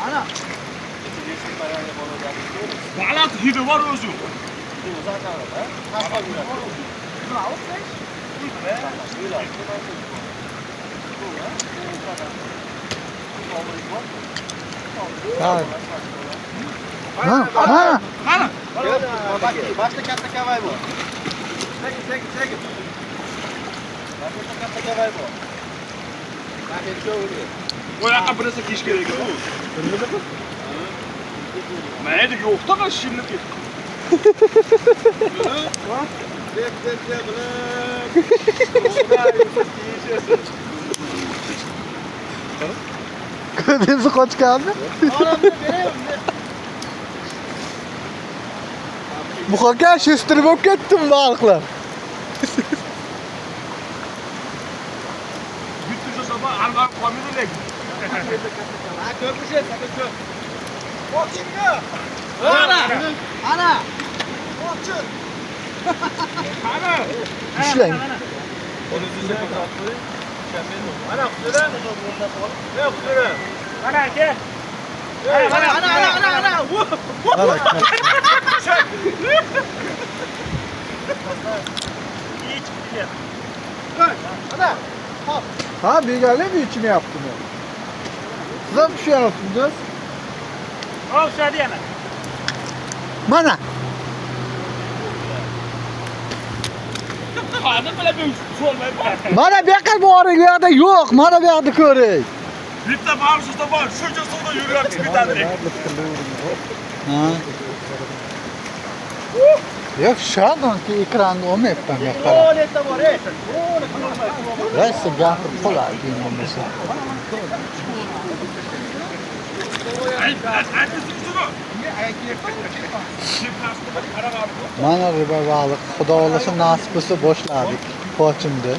Ana. Balat hidi var o'zi. Mana. Mana. Başta katta kavay bu. Çekin. Başta katta kavay bu. Bakın şöyle. O yoqqa birisi kiyish kerak ekan. Mayli yo'qda qil shimni ket. Kıdemsi koç kaldı. Bu kadar şiştirip hop gittim balıklar. Bitti sabah armağan koymadı lek. Ha köpüşe sakın köp. Koçinga. Ana. Koçun. Ana. İşleyin. Ana kutuda. Ne kutuda? Ana ke. Ana. Çek. İyi çıktı ya. Ana. Ha bir gel mi içine yaptım ya? Size bir şey yaptınız. Al şadi yana. Mana. Qani bilan bu so'lmay. Mana bu yoqqa boring, bu yoqda yo'q. Mana bu yoqda ko'ring. Bitta mamshusda bor, shuncha suvda yurib chiqib ketadi. Ha. Yok şu an ki ekranda olmayapman ben. O ne tamam re. Ben size gapirib qo'yay deyman mesela. Mana riba balık. Xudo olasa nasip bo'lsa boshladik. Qochimdi.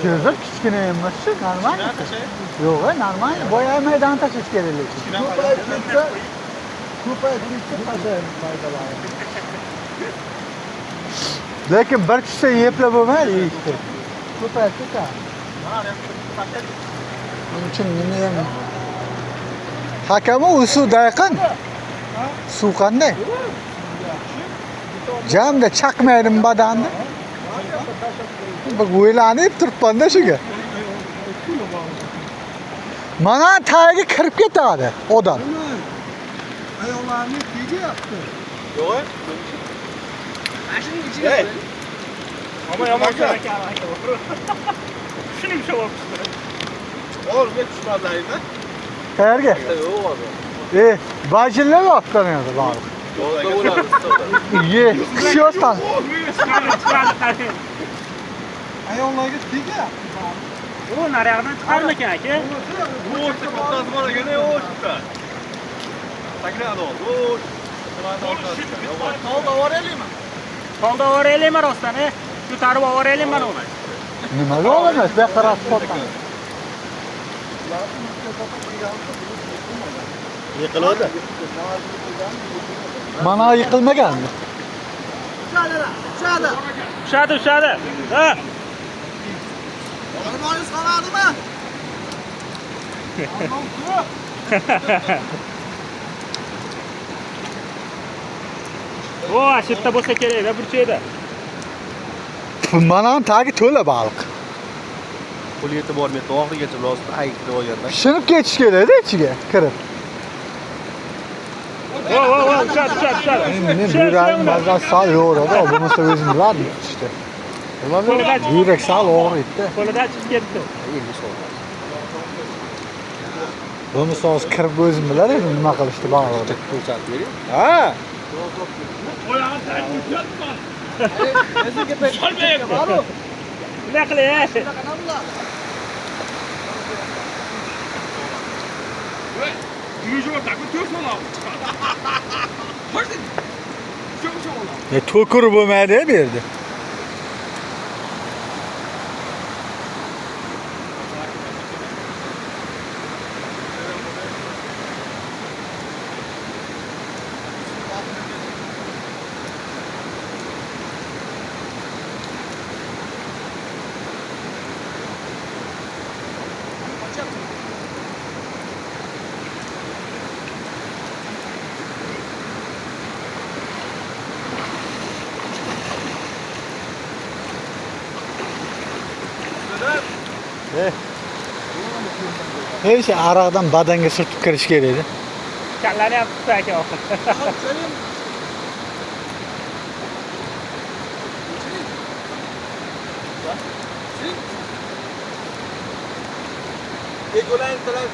Gözler kichkina emas-ku, normal. Yo'q, normal. Boya maydon tashish kerak. Ko'payib ketsa qashayib foydalanadi. Lekin bir tushsa yeplab bo'lmaydi ishni. Ko'payib ketadi. Buning uchun nima ham hakami u suvda yaqin. Suv qanday? Jamda chaqmaydim badanni. Bak o'ylanib turibman-da shunga. Mana tagiga kirib ketadi odam. Ayollarni nega yaptı? Yo'q. Mashining ichiga. Ama yomon ekan. Shuning uchun olibdi. O'rga tushmadingmi? Qayerga? Yo'q. Bajillab otlanadi baliq. Yo'lda bo'ladi. Ye, kishiyotgan. Ayollarga nega? O naryoqdan chiqarmikan aka? Bu o'rta kattasi bor ekan, o'shda. Sakradi ol. Tolda o'raylikmi? Tolda o'raylikmi rostdan, ko'tarib o'raylikmi mana uni? Nima bo'lmas, bu yoqqa rasm qolgan. Yiqiladi. Mana yiqilmaganmi? Ushadi. Ha. Olmoningiz qoladimi? O, ashitda bo'lsa kerak, burchakda. Mana tagi to'la baliq. Qo'l yetib bormayapti, oxirigacha biroz aytib olganda. Pishirib ketish kerak-da ichiga kirib. O, ushadi. Men yuragim ba'zan sal yo'radi, bo'lmasa o'zim bilardim işte. Yurak sal og'riydi. Qo'lidan chiqib ketdi. Bo'lmasa hozir kirib o'zim bilar edim nima qilishni baliqni. Ko'rsatib bering. Ha. Oyog'ini tagib ketdi. Sizga payt. Nima qilay? Yürüyüşe takı türsün abi. Hadi. Çok. To'kur bo'lmaydi bu yerda. Hech aroqdan badanga surtib kirish kerak edi. Kallani ham tutdi aka.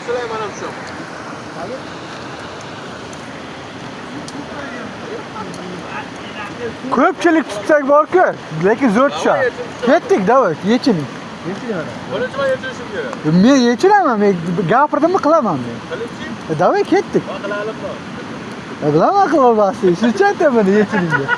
Silay mana shu. Ko'pchilik tutsak bor-ku, lekin zo'r tushadi. Ketdik, davay, yechining. Birinchi man yechishim kerak. Men yechiraman, men gapirdimmi qilaman men. Qilibchi? Davay, ketdik. Qilalimmi? Bilaman qilolmasdi. Shuncha aytaman yechining deb.